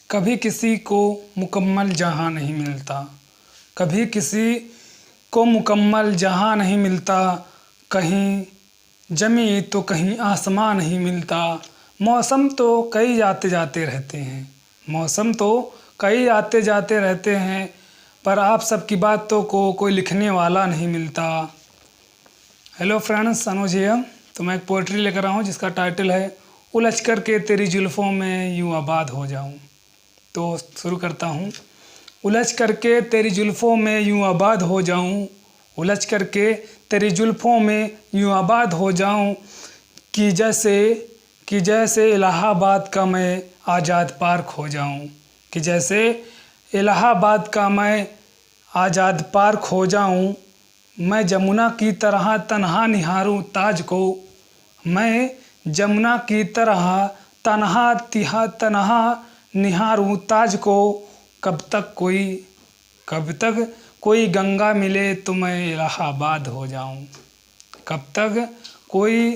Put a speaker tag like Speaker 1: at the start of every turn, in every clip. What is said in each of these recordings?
Speaker 1: कभी किसी को मुकम्मल जहाँ नहीं मिलता, कभी किसी को मुकम्मल जहाँ नहीं मिलता। कहीं ज़मीं तो कहीं आसमां नहीं मिलता। मौसम तो कई आते जाते रहते हैं, मौसम तो कई आते जाते रहते हैं, पर आप सबकी बातों को कोई लिखने वाला नहीं मिलता। Hello friends, Anuj here. तो मैं एक पोइट्री लेकर आया हूँ जिसका टाइटल है उलझ कर के तेरी जुल्फ़ों में यूँ आबाद हो जाऊँ। तो शुरू करता हूँ। उलझ कर के तेरी जुल्फ़ों में यूँ आबाद हो जाऊँ, उलझ कर के तेरी जुल्फ़ों में यूँ आबाद हो जाऊँ, कि जैसे इलाहाबाद का मैं आज़ाद पार्क हो जाऊँ, कि जैसे इलाहाबाद का मैं आज़ाद पार्क हो जाऊँ। मैं जमुना की तरह तन्हा निहारूं ताज को, मैं जमुना की तरह तन्हा निहारूं ताज को। कब तक कोई गंगा मिले तो मैं इलाहाबाद हो जाऊं, कब तक कोई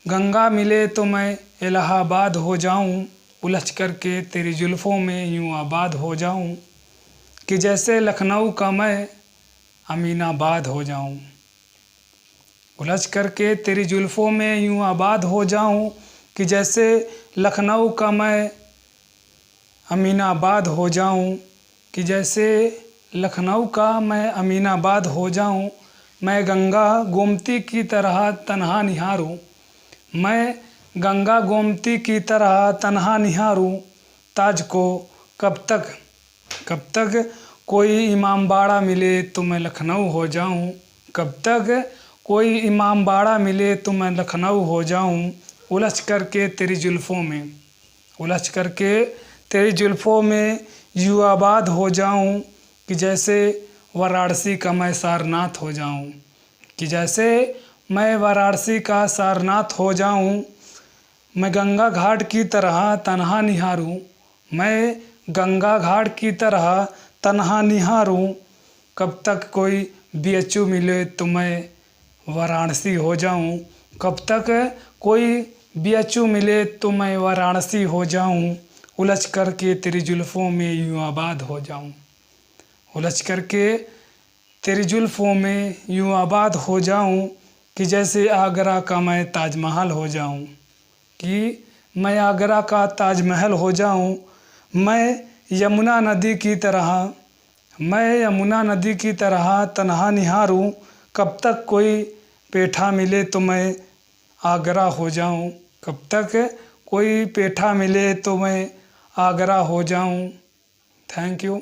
Speaker 1: गंगा मिले तो मैं इलाहाबाद हो जाऊं। उलझ कर के तेरी जुल्फ़ों में यूँ आबाद हो जाऊं, कि जैसे लखनऊ का मैं अमीनाबाद हो जाऊं। उलझ कर के तेरी जुल्फ़ों में यूँ आबाद हो जाऊं, कि जैसे लखनऊ का मैं अमीनाबाद हो जाऊं, कि जैसे लखनऊ का मैं अमीनाबाद हो जाऊं। मैं गंगा गोमती की तरह तन्हा निहारूं, मैं गंगा गोमती की तरह तन्हा निहारूं ताज को। कब तक कोई इमामबाड़ा मिले तो मैं लखनऊ हो जाऊं, कब तक कोई इमामबाड़ा मिले तो मैं लखनऊ हो जाऊं। उलझ कर के तेरी जुल्फ़ों में, उलझ कर के तेरी जुल्फ़ों में यूँ आबाद हो जाऊं, कि जैसे वाराणसी का मैं सारनाथ हो जाऊं, कि जैसे मैं वाराणसी का सारनाथ हो जाऊं। मैं गंगा घाट की तरह तन्हा निहारूं, मैं गंगा घाट की तरह तन्हा निहारूं। कब तक कोई बीएचयू मिले तो मैं वाराणसी हो जाऊं, कब तक कोई बीएचयू मिले तो मैं वाराणसी हो जाऊं। उलझ कर के तेरी जुल्फ़ों में यूँ आबाद हो जाऊं, उलझ कर के तेरी जुल्फ़ों में यूँ आबाद हो जाऊं, कि जैसे आगरा का मैं ताजमहल हो जाऊं, कि मैं आगरा का ताजमहल हो जाऊं। मैं यमुना नदी की तरह तन्हा निहारूं। कब तक कोई पेठा मिले तो मैं आगरा हो जाऊं, कब तक कोई पेठा मिले तो मैं आगरा हो जाऊं। Thank you.